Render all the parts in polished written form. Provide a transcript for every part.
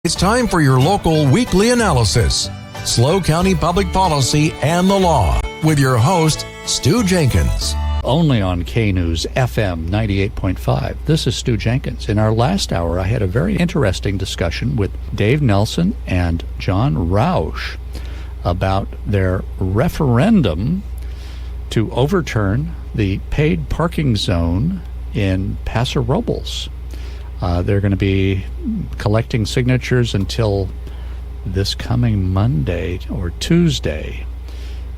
It's time for your local weekly analysis. SLO County Public Policy and the Law with your host, Stu Jenkins. Only on K-News FM 98.5. This is Stu Jenkins. In our last hour, I had a very interesting discussion with Dave Nelson and John Roush about their referendum to overturn the paid parking zone in Paso Robles. They're going to be collecting signatures until this coming Monday or Tuesday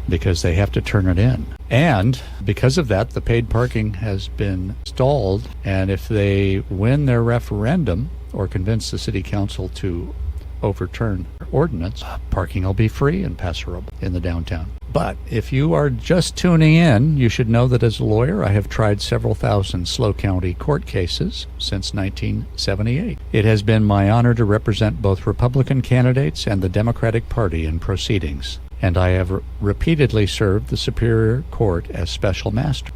because they have to turn it in. And because of that, the paid parking has been stalled. And if they win their referendum or convince the city council to overturn ordinance, parking will be free in Paso Robles in the downtown. But if you are just tuning in, you should know that as a lawyer, I have tried several thousand SLO County court cases since 1978. It has been my honor to represent both Republican candidates and the Democratic Party in proceedings, and I have repeatedly served the Superior Court as special master.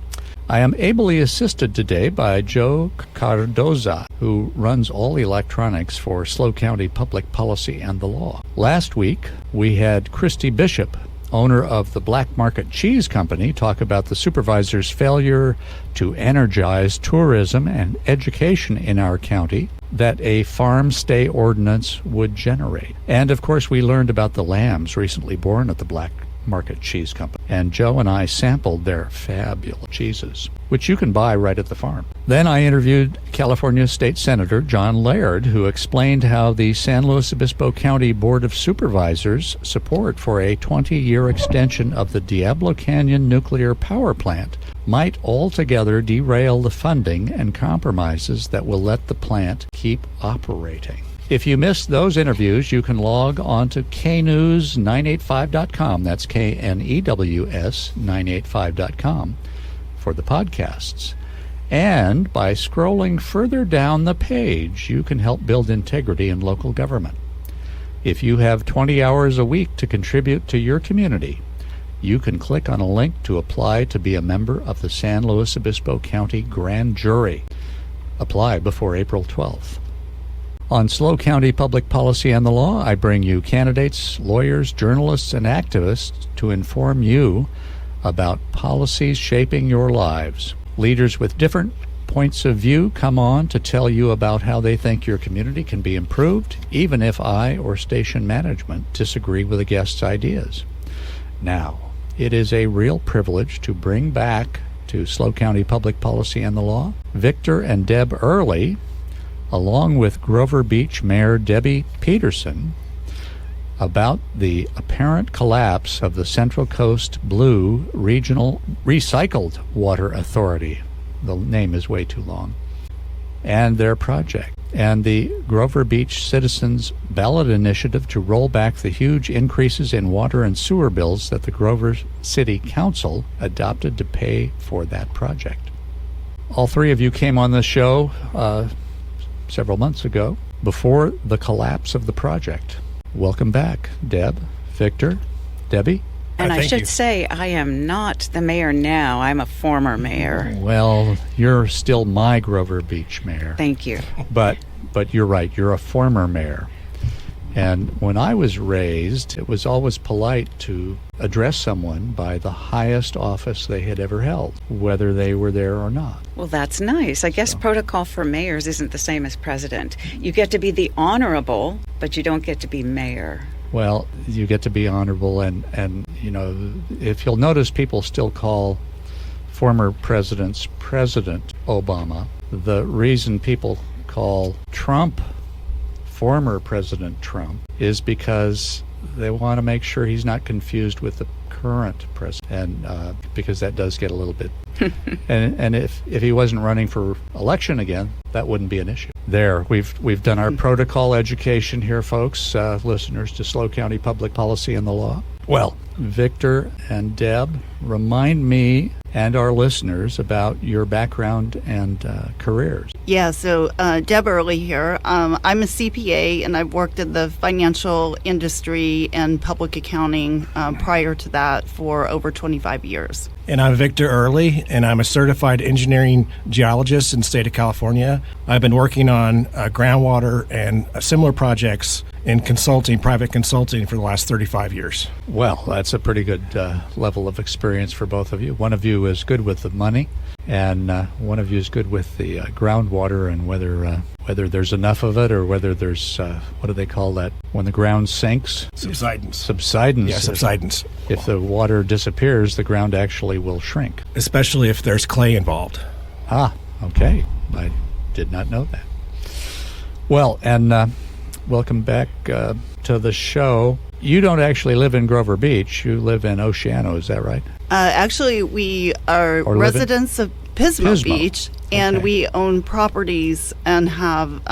I am ably assisted today by Joe Cardoza, who runs all electronics for SLO County Public Policy and the Law. Last week, we had Christy Bishop, owner of the Black Market Cheese Company, talk about the supervisor's failure to energize tourism and education in our county that a farm stay ordinance would generate. And of course, we learned about the lambs recently born at the Black Market Cheese Company. And Joe and I sampled their fabulous cheeses, which you can buy right at the farm. Then I interviewed California State Senator John Laird, who explained how the San Luis Obispo County Board of Supervisors' support for a 20-year extension of the Diablo Canyon nuclear power plant might altogether derail the funding and compromises that will let the plant keep operating. If you missed those interviews, you can log on to knews985.com. That's KNEWS 985.com for the podcasts. And by scrolling further down the page, you can help build integrity in local government. If you have 20 hours a week to contribute to your community, you can click on a link to apply to be a member of the San Luis Obispo County Grand Jury. Apply before April 12th. On SLO County Public Policy and the Law, I bring you candidates, lawyers, journalists, and activists to inform you about policies shaping your lives. Leaders with different points of view come on to tell you about how they think your community can be improved, even if I or station management disagree with a guest's ideas. Now, it is a real privilege to bring back to SLO County Public Policy and the Law Victor and Deb Early, along with Grover Beach Mayor Debbie Peterson, about the apparent collapse of the Central Coast Blue Regional Recycled Water Authority. The name is way too long. And their project. And the Grover Beach citizens' ballot initiative to roll back the huge increases in water and sewer bills that the Grover City Council adopted to pay for that project. All three of you came on the show several months ago, before the collapse of the project. Welcome back, Deb, Victor, Debbie. And I should say, I am not the mayor now. I'm a former mayor. Well, you're still my Grover Beach mayor. Thank you. But you're right, you're a former mayor. And when I was raised, it was always polite to address someone by the highest office they had ever held, whether they were there or not. Well, that's nice. I guess protocol for mayors isn't the same as president. You get to be the honorable, but you don't get to be mayor. Well, you get to be honorable, and you know, if you'll notice, people still call former presidents President Obama. The reason people call Trump former President Trump is because they want to make sure he's not confused with the current president, and because that does get a little bit and if he wasn't running for election again, that wouldn't be an issue. There, we've done our protocol education here, folks, listeners to SLO County Public Policy and the Law. Well, Victor and Deb, remind me and our listeners about your background and careers. Yeah, so Deb Early here. I'm a CPA, and I've worked in the financial industry and public accounting prior to that for over 25 years. And I'm Victor Early, and I'm a certified engineering geologist in the state of California. I've been working on groundwater and similar projects in consulting, private consulting, for the last 35 years. Well, that's a pretty good level of experience for both of you. One of you is good with the money, and one of you is good with the groundwater and whether there's enough of it or whether there's, what do they call that, when the ground sinks? Subsidence. Subsidence. Yeah, subsidence. If the water disappears, the ground actually will shrink. Especially if there's clay involved. Ah, okay. I did not know that. Well, and welcome back to the show. You don't actually live in Grover Beach. You live in Oceano, is that right? Actually, we are residents of Pismo Beach, and we own properties and have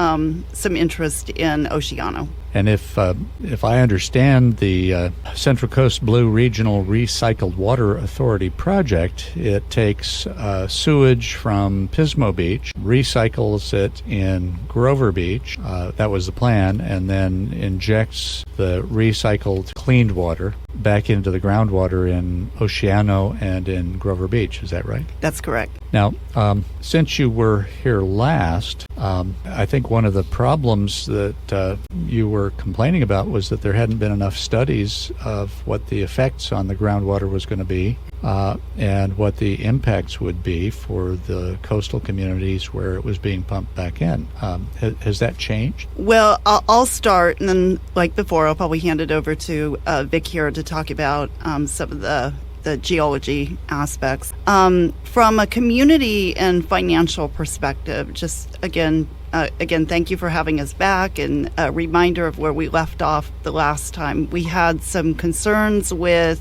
some interest in Oceano. And if I understand the Central Coast Blue Regional Recycled Water Authority project, it takes sewage from Pismo Beach, recycles it in Grover Beach, that was the plan, and then injects the recycled cleaned water back into the groundwater in Oceano and in Grover Beach. Is that right? That's correct. Now, since you were here last, I think one of the problems that you were complaining about was that there hadn't been enough studies of what the effects on the groundwater was going to be and what the impacts would be for the coastal communities where it was being pumped back in. Has that changed? Well, I'll start, and then, like before, I'll probably hand it over to Vic here to talk about some of the geology aspects. From a community and financial perspective, just again, thank you for having us back, and a reminder of where we left off the last time. We had some concerns with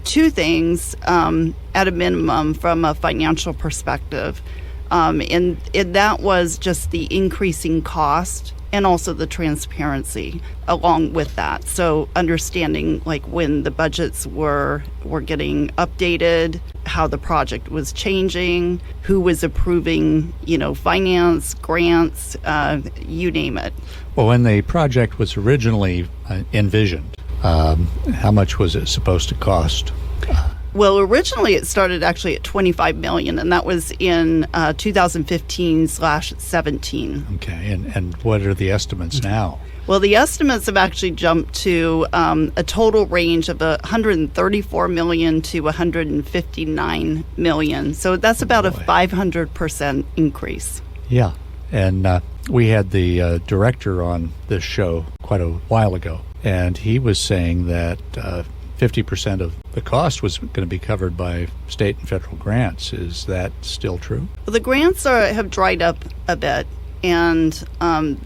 two things at a minimum from a financial perspective, and that was just the increasing cost and also the transparency along with that. So understanding like when the budgets were getting updated, how the project was changing, who was approving, finance, grants, you name it. Well, when the project was originally envisioned, how much was it supposed to cost? Well, originally it started actually at $25 million, and that was in 2015/17. Okay, and what are the estimates now? Well, the estimates have actually jumped to a total range of $134 million to $159 million. So that's about a 500% increase. Yeah, and we had the director on this show quite a while ago, and he was saying that 50% of the cost was going to be covered by state and federal grants. Is that still true? Well, the grants have dried up a bit, and both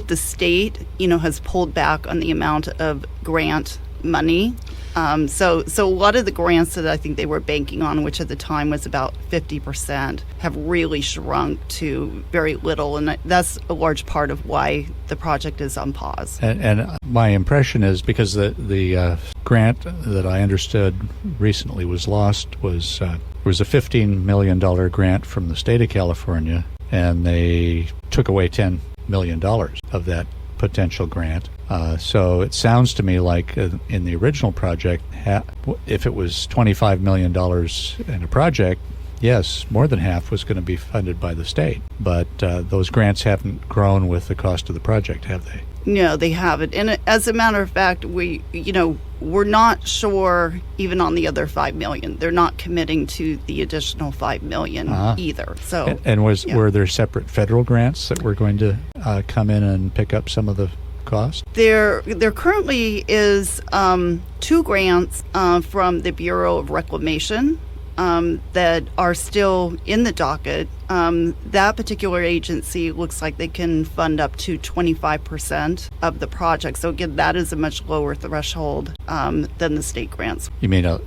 the state, has pulled back on the amount of grant money. So a lot of the grants that I think they were banking on, which at the time was about 50%, have really shrunk to very little, and that's a large part of why the project is on pause. And my impression is because the grant that I understood recently was lost was a $15 million grant from the state of California, and they took away $10 million of that potential grant. So it sounds to me like in the original project, if it was $25 million in a project, yes, more than half was going to be funded by the state. But those grants haven't grown with the cost of the project, have they? No, they haven't. And as a matter of fact, we're not sure even on the other $5 million. They're not committing to the additional $5 million either. So, and were there separate federal grants that were going to come in and pick up some of the cost? There currently is 2 grants from the Bureau of Reclamation that are still in the docket. That particular agency looks like they can fund up to 25% of the project. So again, that is a much lower threshold than the state grants. You mean a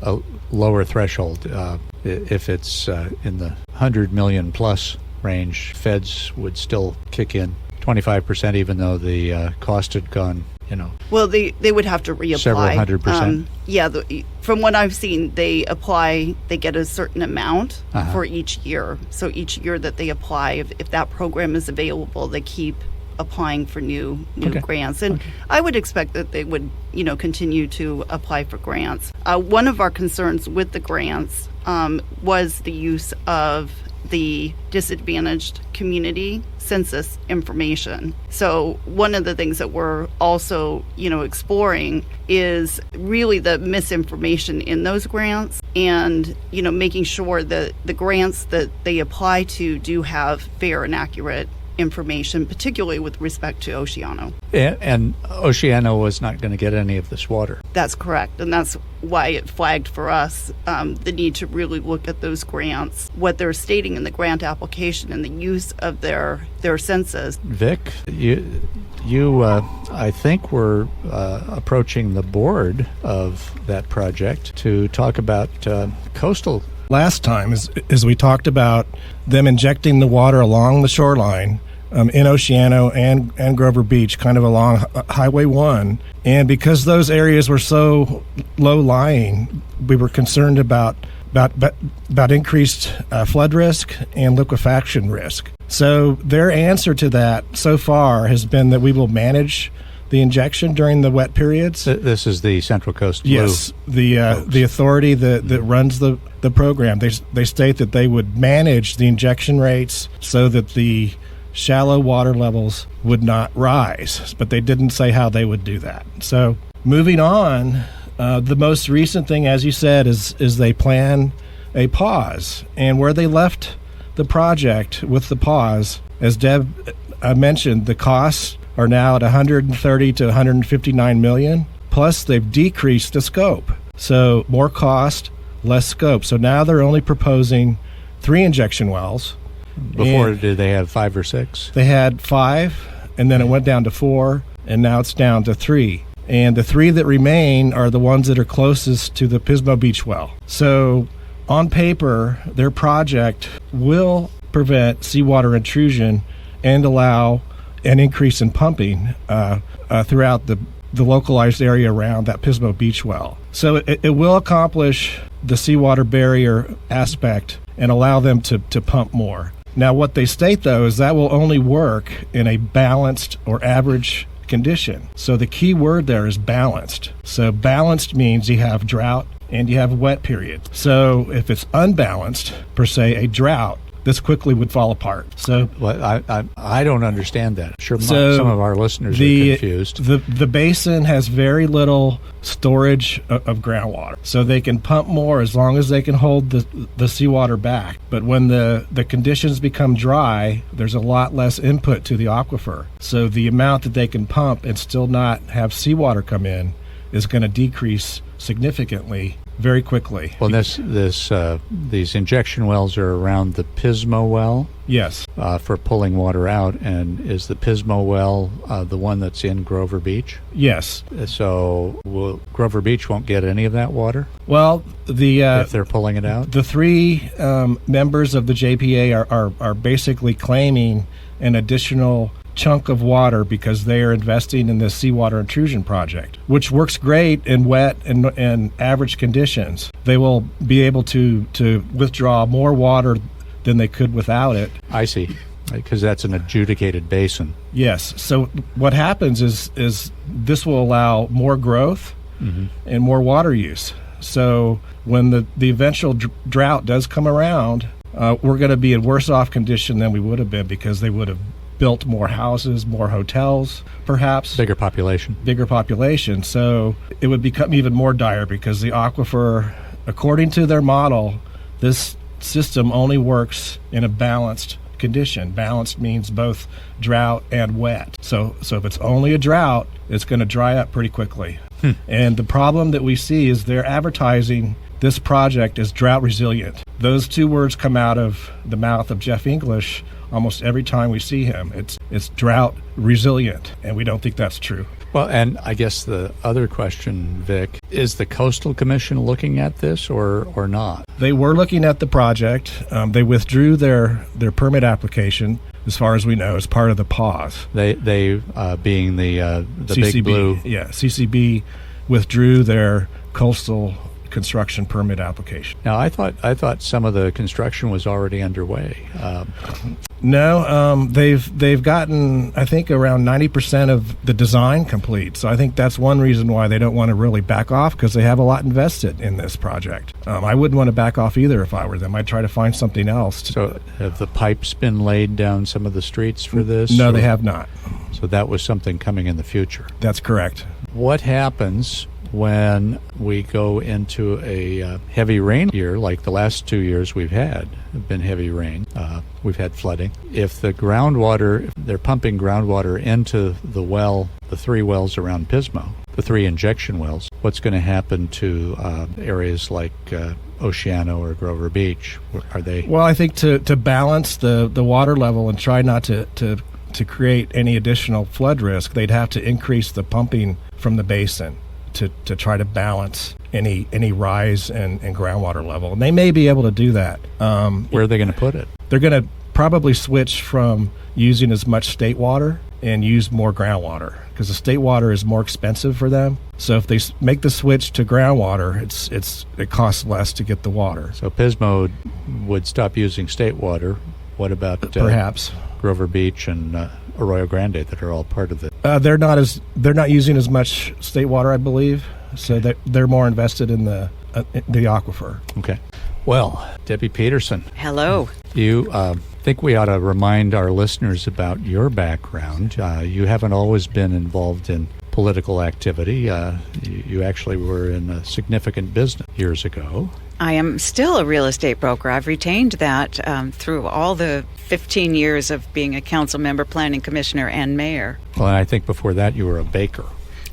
lower threshold? If it's in the 100 million plus range, feds would still kick in 25%, even though the cost had gone, Well, they would have to reapply. Several 100%. From what I've seen, they apply, they get a certain amount for each year. So each year that they apply, if that program is available, they keep applying for new grants. And I would expect that they would, continue to apply for grants. One of our concerns with the grants was the use of the disadvantaged community census information. So one of the things that we're also, exploring is really the misinformation in those grants and, making sure that the grants that they apply to do have fair and accurate information, particularly with respect to Oceano. And Oceano was not going to get any of this water. That's correct. And that's why it flagged for us the need to really look at those grants, what they're stating in the grant application and the use of their census. Vic, you I think were approaching the board of that project to talk about coastal. Last time is we talked about them injecting the water along the shoreline in Oceano and Grover Beach, kind of along Highway 1. And because those areas were so low-lying, we were concerned about increased flood risk and liquefaction risk. So their answer to that so far has been that we will manage the injection during the wet periods. This is the Central Coast Blue. Yes, the authority that runs the program. They state that they would manage the injection rates so that the shallow water levels would not rise, but they didn't say how they would do that. So moving on, the most recent thing, as you said, is they plan a pause. And where they left the project with the pause, as Deb mentioned, the costs are now at 130 to 159 million. Plus, they've decreased the scope. So more cost, less scope. So now they're only proposing 3 injection wells. Before, did they have 5 or 6? They had 5, and then it went down to 4, and now it's down to 3. And the 3 that remain are the ones that are closest to the Pismo Beach well. So on paper, their project will prevent seawater intrusion and allow an increase in pumping throughout the localized area around that Pismo Beach well. So it will accomplish the seawater barrier aspect and allow them to pump more. Now, what they state, though, is that will only work in a balanced or average condition. So the key word there is balanced. So balanced means you have drought and you have wet periods. So if it's unbalanced, per se, a drought, this quickly would fall apart. So well, I don't understand that. Sure, some of our listeners are confused. The basin has very little storage of groundwater, so they can pump more as long as they can hold the seawater back. But when the conditions become dry, there's a lot less input to the aquifer. So the amount that they can pump and still not have seawater come in is going to decrease significantly very quickly. Well, these injection wells are around the Pismo well. Yes. For pulling water out, and is the Pismo well the one that's in Grover Beach? Yes. So Grover Beach won't get any of that water? Well, if they're pulling it out? The 3 members of the JPA are basically claiming an additional chunk of water because they are investing in this seawater intrusion project, which works great in wet and average conditions. They will be able to withdraw more water than they could without it. I see, because that's an adjudicated basin. Yes. So what happens is this will allow more growth and more water use. So when the eventual drought does come around, we're going to be in worse off condition than we would have been because they would have built more houses, more hotels, perhaps. Bigger population. So it would become even more dire because the aquifer, according to their model, this system only works in a balanced condition. Balanced means both drought and wet. So if it's only a drought, it's going to dry up pretty quickly. And the problem that we see is they're advertising this project as drought resilient. Those 2 words come out of the mouth of Jeff English almost every time we see him. It's drought resilient, and we don't think that's true. Well, and I guess the other question, Vic, is the Coastal Commission looking at this or not? They were looking at the project. They withdrew their permit application, as far as we know, as part of the pause. They being the CCB, Big Blue. Yeah, CCB withdrew their coastal construction permit application. Now, I thought some of the construction was already underway. No, they've gotten, I think, around 90% of the design complete. So I think that's one reason why they don't want to really back off, because they have a lot invested in this project. I wouldn't want to back off either if I were them. I'd try to find something else. So have the pipes been laid down some of the streets for this? No, they have not. So that was something coming in the future. That's correct. What happens when we go into a heavy rain year, like the last 2 years we've had have been heavy rain? We've had flooding. If the groundwater, they're pumping groundwater into the well, the 3 wells around Pismo, the 3 injection wells, what's going to happen to areas like Oceano or Grover Beach? Are they? Well, I think to balance the water level and try not to create any additional flood risk, they'd have to increase the pumping from the basin to try to balance any rise in groundwater level. And they may be able to do that. Where are they going to put it? They're going to probably switch from using as much state water and use more groundwater, because the state water is more expensive for them. So if they make the switch to groundwater, it costs less to get the water. So Pismo would stop using state water. What about perhaps Grover Beach and Arroyo Grande that are all part of it? They're not using as much state water, I believe. So they're more invested in the aquifer. Okay. Well, Debbie Peterson. Hello. You think we ought to remind our listeners about your background. You haven't always been involved in political activity. You actually were in a significant business years ago. I am still a real estate broker. I've retained that through all the 15 years of being a council member, planning commissioner, and mayor. Well, and I think before that you were a baker.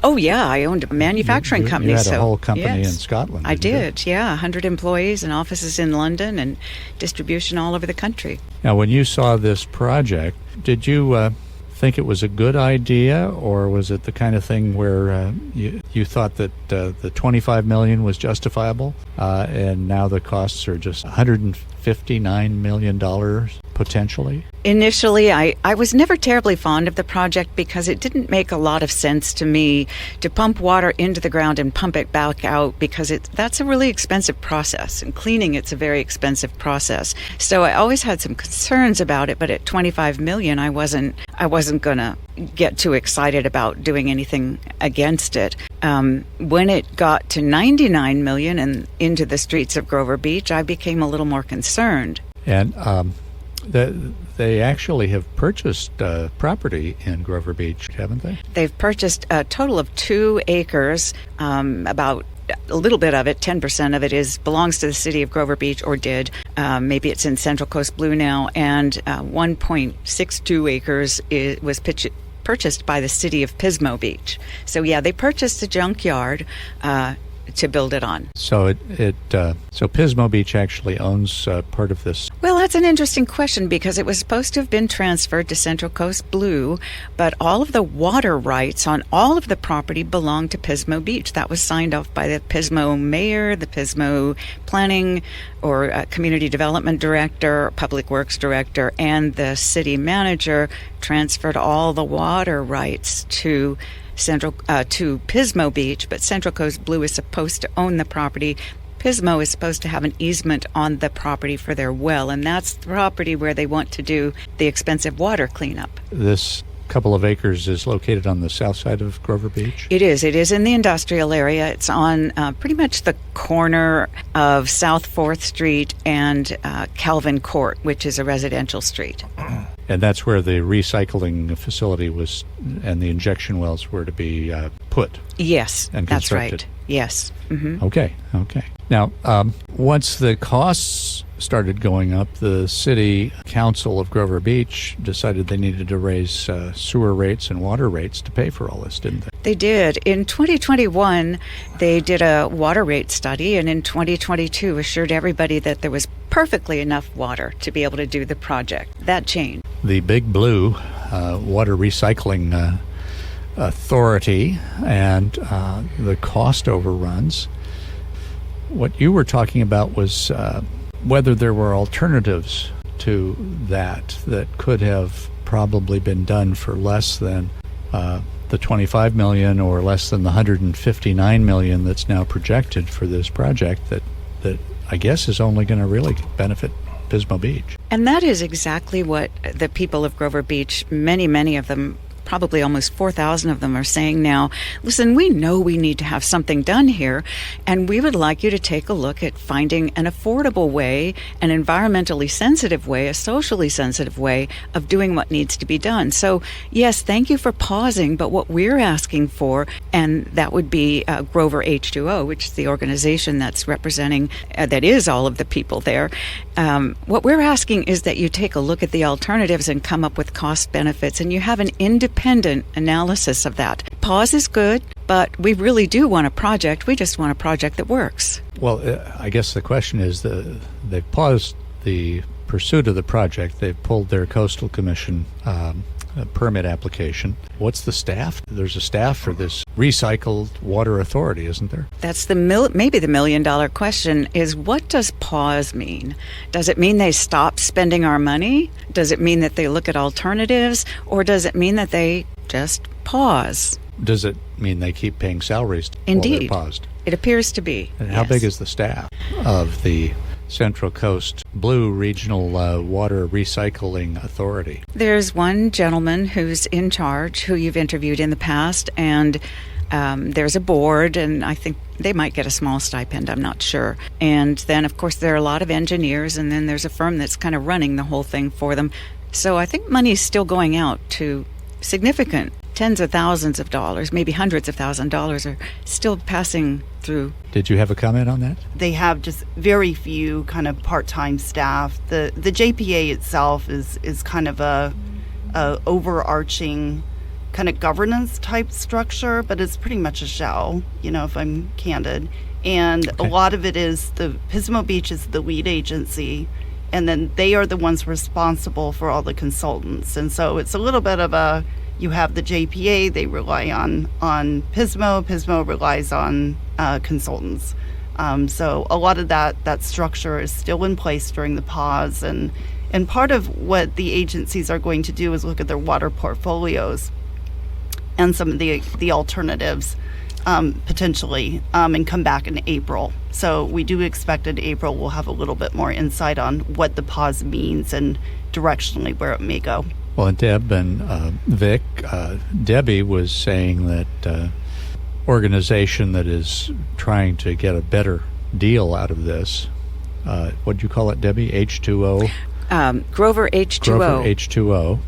Oh, yeah. I owned a manufacturing company. You had a whole company yes, in Scotland. I did, yeah. 100 employees and offices in London and distribution all over the country. Now, when you saw this project, did you think it was a good idea, or was it the kind of thing where you thought that the $25 million was justifiable, and now the costs are just $159 million potentially? Initially, I was never terribly fond of the project because it didn't make a lot of sense to me to pump water into the ground and pump it back out, because that's a really expensive process, and cleaning it's a very expensive process. So I always had some concerns about it, but at $25 million, I wasn't going to get too excited about doing anything against it. When it got to $99 million and into the streets of Grover Beach, I became a little more concerned. And they actually have purchased property in Grover Beach, haven't they? They've purchased a total of 2 acres. About a little bit of it, 10% of it, belongs to the city of Grover Beach, or did. Maybe it's in Central Coast Blue now. And 1.62 acres was purchased by the city of Pismo Beach. So yeah, they purchased a junkyard to build it on. So so Pismo Beach actually owns part of this. Well, that's an interesting question, because it was supposed to have been transferred to Central Coast Blue, but all of the water rights on all of the property belonged to Pismo Beach. That was signed off by the Pismo mayor, the Pismo planning or community development director, public works director, and the city manager transferred all the water rights to Pismo Beach, but Central Coast Blue is supposed to own the property. Pismo is supposed to have an easement on the property for their well, and that's the property where they want to do the expensive water cleanup. This couple of acres is located on the south side of Grover Beach? It is. It is in the industrial area. It's on pretty much the corner of South 4th Street and Calvin Court, which is a residential street. And that's where the recycling facility was, and the injection wells were to be put. Yes, and that's constructed. right. Yes. Mm-hmm. Okay. Now, once the costs started going up, the city council of Grover Beach decided they needed to raise sewer rates and water rates to pay for all this, didn't they? They did. In 2021, they did a water rate study, and in 2022 assured everybody that there was perfectly enough water to be able to do the project. That changed. The Big Blue Water Recycling Authority and the cost overruns. What you were talking about was whether there were alternatives to that could have probably been done for less than the $25 million or less than the $159 million that's now projected for this project that I guess is only going to really benefit Pismo Beach. And that is exactly what the people of Grover Beach, many of them, probably almost 4,000 of them, are saying now. Listen, we know we need to have something done here, and we would like you to take a look at finding an affordable way, an environmentally sensitive way, a socially sensitive way of doing what needs to be done. So, yes, thank you for pausing, but what we're asking for, and that would be GroverH20, which is the organization that's representing, that is all of the people there. What we're asking is that you take a look at the alternatives and come up with cost benefits, and you have an independent analysis of that. Pause is good, but we really do want a project. We just want a project that works. Well, I guess the question is, they've paused the pursuit of the project. They've pulled their Coastal Commission permit application. What's the staff? There's a staff for this recycled water authority, isn't there? That's maybe the million-dollar question is, what does pause mean? Does it mean they stop spending our money? Does it mean that they look at alternatives? Or does it mean that they just pause? Does it mean they keep paying salaries Indeed. while they're paused? It appears to be. And how big is the staff of the Central Coast Blue Regional Water Recycling Authority? There's one gentleman who's in charge, who you've interviewed in the past, and there's a board, and I think they might get a small stipend, I'm not sure. And then, of course, there are a lot of engineers, and then there's a firm that's kind of running the whole thing for them. So I think money is still going out to significant tens of thousands of dollars, maybe hundreds of thousands of dollars are still passing through. Did you have a comment on that? They have just very few kind of part-time staff. The JPA itself is kind of a overarching kind of governance type structure, but it's pretty much a shell, if I'm candid. And a lot of it is the Pismo Beach is the lead agency, and then they are the ones responsible for all the consultants. And so it's a little bit of you have the JPA, they rely on Pismo relies on consultants. So a lot of that structure is still in place during the pause. And part of what the agencies are going to do is look at their water portfolios and some of the alternatives potentially, and come back in April. So we do expect in April we'll have a little bit more insight on what the pause means and directionally where it may go. Well, and Deb and Vic, Debbie was saying that organization that is trying to get a better deal out of this, what do you call it, Debbie? H2O? GroverH20. GroverH20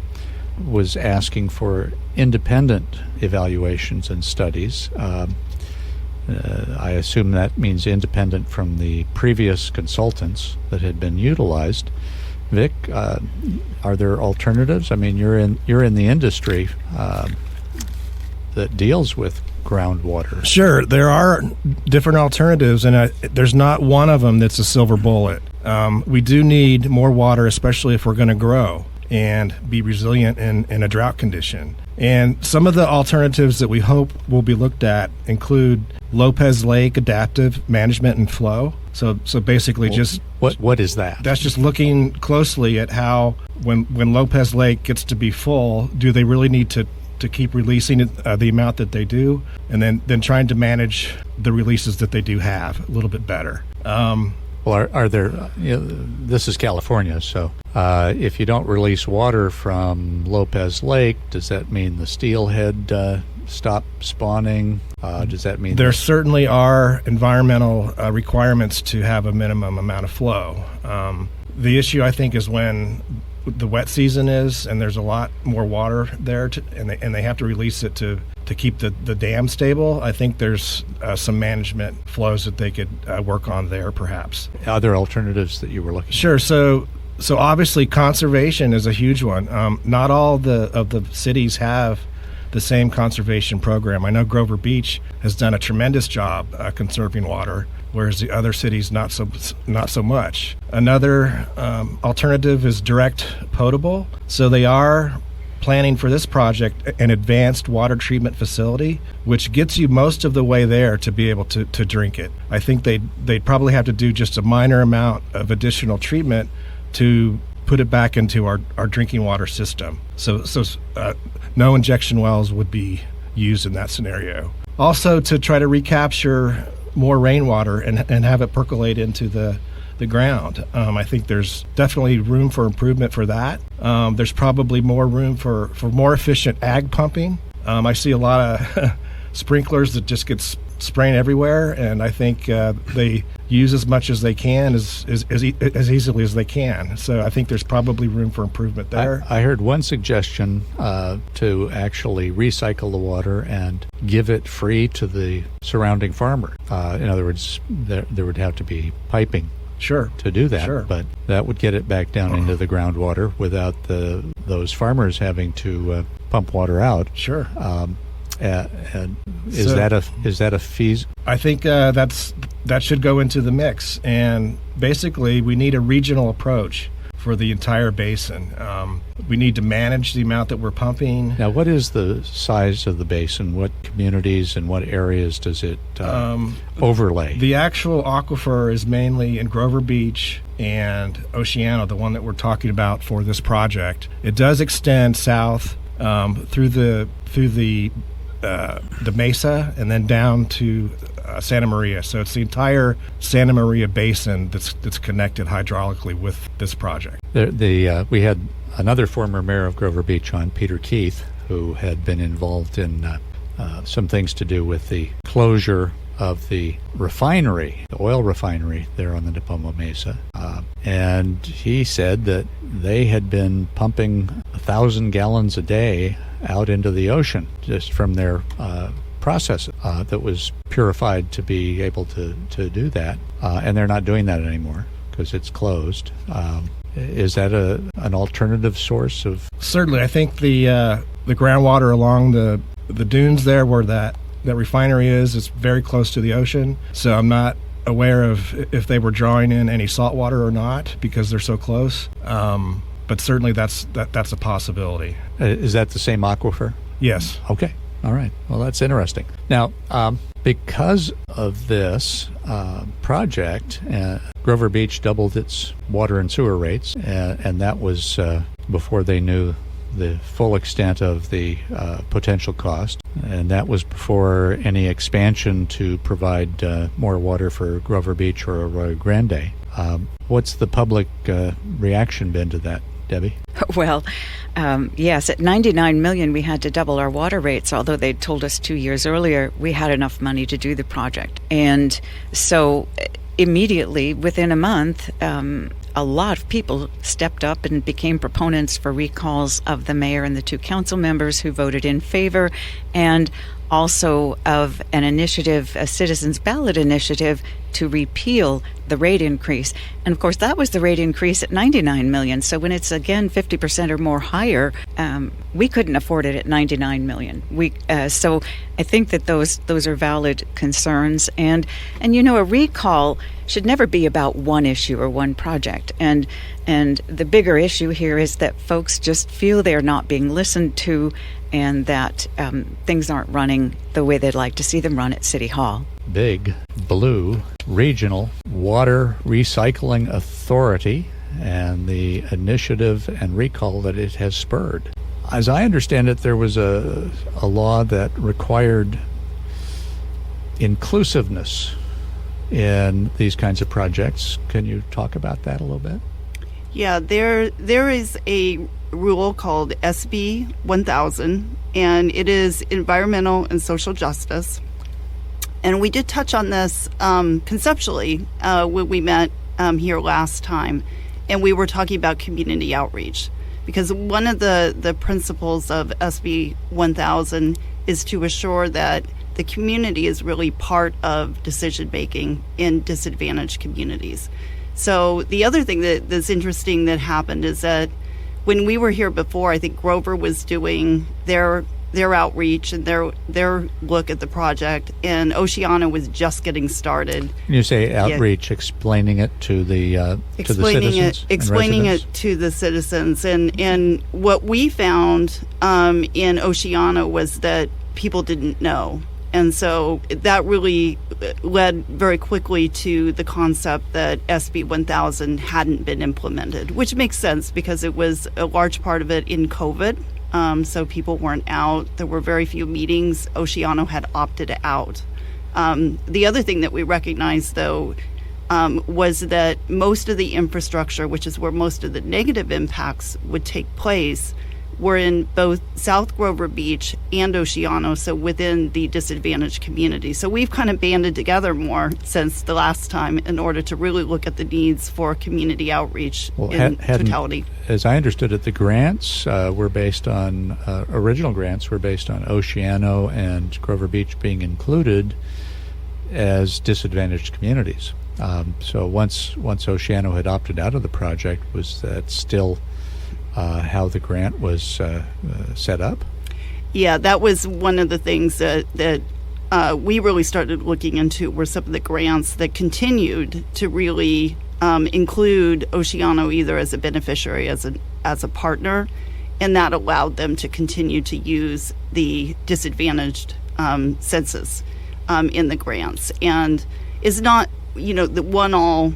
was asking for independent evaluations and studies. I assume that means independent from the previous consultants that had been utilized. Vic, are there alternatives? I mean, you're in the industry that deals with groundwater. Sure, there are different alternatives, and there's not one of them that's a silver bullet. We do need more water, especially if we're going to grow and be resilient in a drought condition. And some of the alternatives that we hope will be looked at include Lopez Lake adaptive management and flow. So basically, just what is that? That's just looking closely at how when Lopez Lake gets to be full, do they really need to keep releasing the amount that they do, and then trying to manage the releases that they do have a little bit better. Well, are there? This is California, so if you don't release water from Lopez Lake, does that mean the steelhead stop spawning? Does that mean there certainly are environmental requirements to have a minimum amount of flow? The issue, I think, is when the wet season is and there's a lot more water there, and they have to release it to keep the dam stable. I think there's some management flows that they could work on there, perhaps. Other alternatives that you were looking at? Sure. So obviously conservation is a huge one. Not all of the cities have the same conservation program. I know Grover Beach has done a tremendous job conserving water, whereas the other cities not so much. Another alternative is direct potable. So they are planning for this project an advanced water treatment facility, which gets you most of the way there to be able to drink it. I think they'd probably have to do just a minor amount of additional treatment to put it back into our drinking water system. So no injection wells would be used in that scenario. Also, to try to recapture more rainwater and have it percolate into the the ground. I think there's definitely room for improvement for that. There's probably more room for more efficient ag pumping. I see a lot of sprinklers that just get spraying everywhere, and I think they use as much as they can as easily as they can. So I think there's probably room for improvement there. I heard one suggestion to actually recycle the water and give it free to the surrounding farmer. In other words, there would have to be piping Sure. to do that, Sure. but that would get it back down into the groundwater without those farmers having to pump water out. Sure. And is that a fees? I think that should go into the mix. And basically, we need a regional approach for the entire basin. We need to manage the amount that we're pumping. Now, what is the size of the basin? What communities and what areas does it overlay? The actual aquifer is mainly in Grover Beach and Oceano, the one that we're talking about for this project. It does extend south through the mesa and then down to Santa Maria. So it's the entire Santa Maria basin that's connected hydraulically with this project. We had another former mayor of Grover Beach on, Peter Keith, who had been involved in some things to do with the closure of the refinery, the oil refinery there on the Nipomo Mesa. And he said that they had been pumping 1,000 gallons a day out into the ocean just from their process that was purified to be able to do that. And they're not doing that anymore because it's closed. Is that an alternative source of? Certainly. I think the groundwater along the dunes there where that refinery is very close to the ocean. So I'm not aware of if they were drawing in any salt water or not because they're so close. But certainly that's a possibility. Is that the same aquifer? Yes. Okay. All right. Well, that's interesting. Now, because of this project, Grover Beach doubled its water and sewer rates, and that was before they knew the full extent of the potential cost, and that was before any expansion to provide more water for Grover Beach or Arroyo Grande. What's the public reaction been to that, Debbie? Well, yes, at $99 million, we had to double our water rates, although they'd told us 2 years earlier we had enough money to do the project. And so immediately, within a month, a lot of people stepped up and became proponents for recalls of the mayor and the two council members who voted in favor, and also of an initiative, a citizens' ballot initiative, to repeal the rate increase. And of course, that was the rate increase at $99 million. So when it's again 50% or more higher, we couldn't afford it at $99 million. So I think that those are valid concerns. And a recall should never be about one issue or one project. And the bigger issue here is that folks just feel they're not being listened to, and that things aren't running the way they'd like to see them run at City Hall. Big Blue Regional Water Recycling Authority and the initiative and recall that it has spurred. As I understand it, there was a law that required inclusiveness in these kinds of projects. Can you talk about that a little bit? Yeah, there is a rule called SB 1000, and it is environmental and social justice. And we did touch on this conceptually when we met here last time, and we were talking about community outreach, because one of the principles of SB 1000 is to assure that the community is really part of decision making in disadvantaged communities. So the other thing that's interesting that happened is that when we were here before, I think Grover was doing their outreach and their look at the project, and Oceano was just getting started. When you say outreach, explaining it to the citizens, explaining it to the citizens, and what we found in Oceano was that people didn't know. And so that really led very quickly to the concept that SB 1000 hadn't been implemented, which makes sense because it was a large part of it in COVID. So people weren't out. There were very few meetings. Oceano had opted out. The other thing that we recognized, though, was that most of the infrastructure, which is where most of the negative impacts would take place, were in both South Grover Beach and Oceano, so within the disadvantaged community. So we've kind of banded together more since the last time in order to really look at the needs for community outreach in totality. As I understood it, the grants were based on, original grants were based on Oceano and Grover Beach being included as disadvantaged communities. So once Oceano had opted out of the project, was that still how the grant was set up? Yeah, that was one of the things that we really started looking into, were some of the grants that continued to really include Oceano either as a beneficiary, as a partner, and that allowed them to continue to use the disadvantaged census in the grants. And is not, the one-all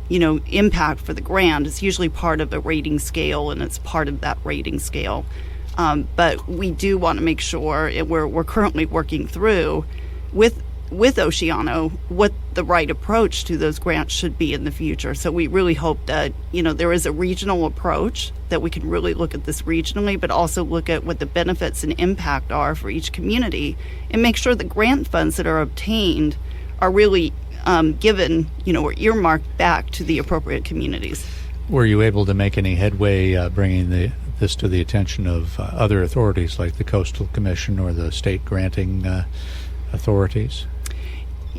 impact for the grant. Is usually part of a rating scale, and it's part of that rating scale. But we do want to make sure, and we're currently working through with Oceano what the right approach to those grants should be in the future. So we really hope that, there is a regional approach, that we can really look at this regionally, but also look at what the benefits and impact are for each community, and make sure the grant funds that are obtained are really given, or earmarked back to the appropriate communities. Were you able to make any headway bringing this to the attention of other authorities like the Coastal Commission or the state granting authorities?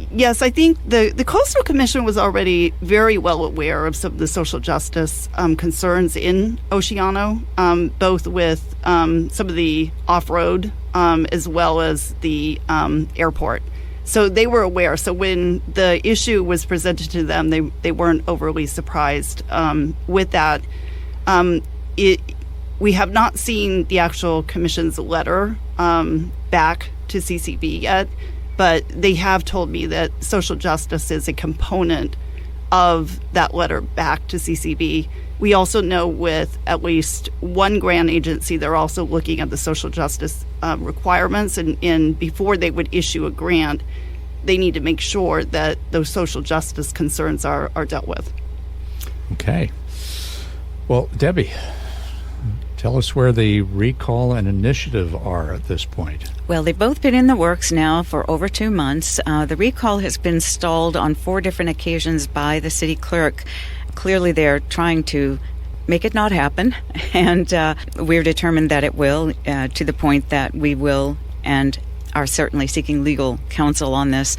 Yes, I think the Coastal Commission was already very well aware of some of the social justice concerns in Oceano, both with some of the off-road as well as the airport. So they were aware. So when the issue was presented to them, they weren't overly surprised with that. We have not seen the actual commission's letter back to CCB yet, but they have told me that social justice is a component of that letter back to CCB. We also know with at least one grant agency, they're also looking at the social justice requirements, and before they would issue a grant, they need to make sure that those social justice concerns are dealt with. Okay. Well, Debbie, tell us where the recall and initiative are at this point. Well, they've both been in the works now for over 2 months. The recall has been stalled on 4 different occasions by the city clerk. Clearly, they're trying to make it not happen, and we're determined that it will, to the point that we will and are certainly seeking legal counsel on this.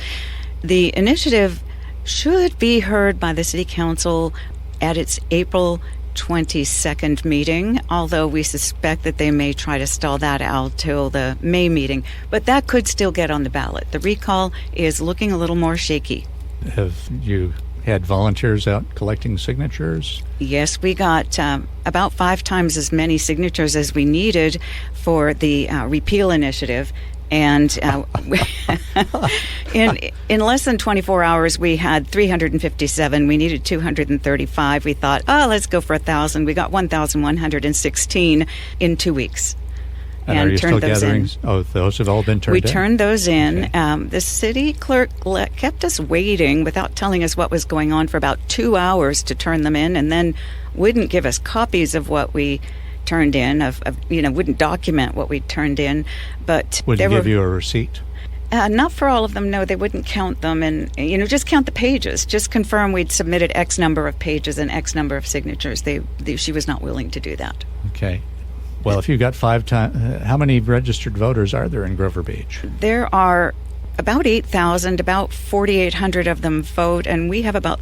The initiative should be heard by the city council at its April 22nd meeting, although we suspect that they may try to stall that out till the May meeting, but that could still get on the ballot. The recall is looking a little more shaky. Have you had volunteers out collecting signatures? Yes, we got about 5 times as many signatures as we needed for the repeal initiative. And in less than 24 hours, we had 357. We needed 235. We thought, let's go for 1,000. We got 1,116 in 2 weeks. And are you still gathering? Oh, those have all been turned in? We turned those in. Okay. The city clerk kept us waiting without telling us what was going on for about 2 hours to turn them in, and then wouldn't give us copies of what we turned in, wouldn't document what we turned in. But would they give you a receipt? Not for all of them, no. They wouldn't count them, and just count the pages. Just confirm we'd submitted X number of pages and X number of signatures. She was not willing to do that. Okay. Well, if you've got 5 times, how many registered voters are there in Grover Beach? There are about 8,000. About 4,800 of them vote, and we have about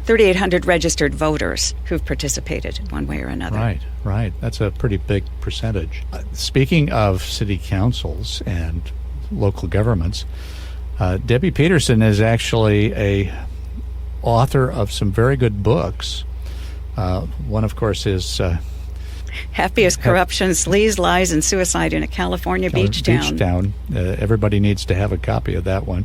3,800 registered voters who've participated one way or another. Right. That's a pretty big percentage. Speaking of city councils and local governments, Debbie Peterson is actually a author of some very good books. One, of course, is Happiest Corruption, Sleaze, Lies, and Suicide in a California Beach Town. Everybody needs to have a copy of that one.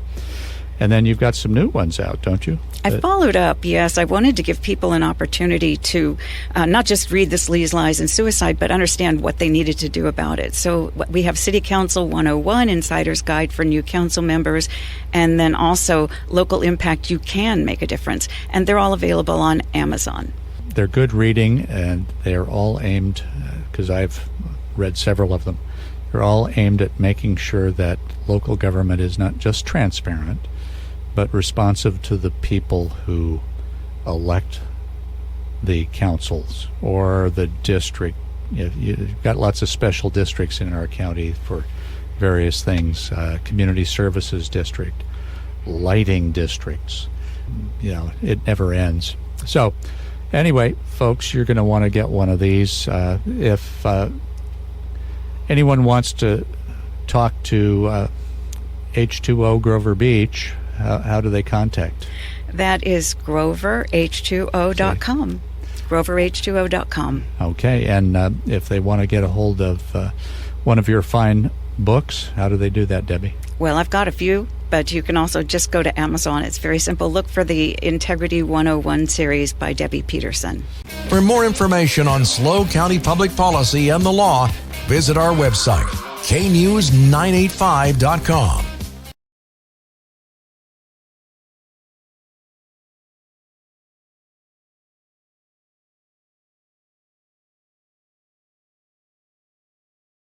And then you've got some new ones out, don't you? I followed up, yes. I wanted to give people an opportunity to not just read the Sleaze, Lies, and Suicide, but understand what they needed to do about it. So we have City Council 101, Insider's Guide for New Council Members, and then also Local Impact, You Can Make a Difference. And they're all available on Amazon. They're good reading, and they're all aimed, because I've read several of them, they're all aimed at making sure that local government is not just transparent, but responsive to the people who elect the councils or the district. You've got lots of special districts in our county for various things, community services district, lighting districts. It never ends. So anyway, folks, you're going to want to get one of these. If anyone wants to talk to H2O Grover Beach, how do they contact? That is GroverH20.com. GroverH20.com. Okay, and if they want to get a hold of one of your fine books, how do they do that, Debbie? Well, I've got a few, but you can also just go to Amazon. It's very simple. Look for the Integrity 101 series by Debbie Peterson. For more information on SLO County public policy and the law, visit our website, knews985.com.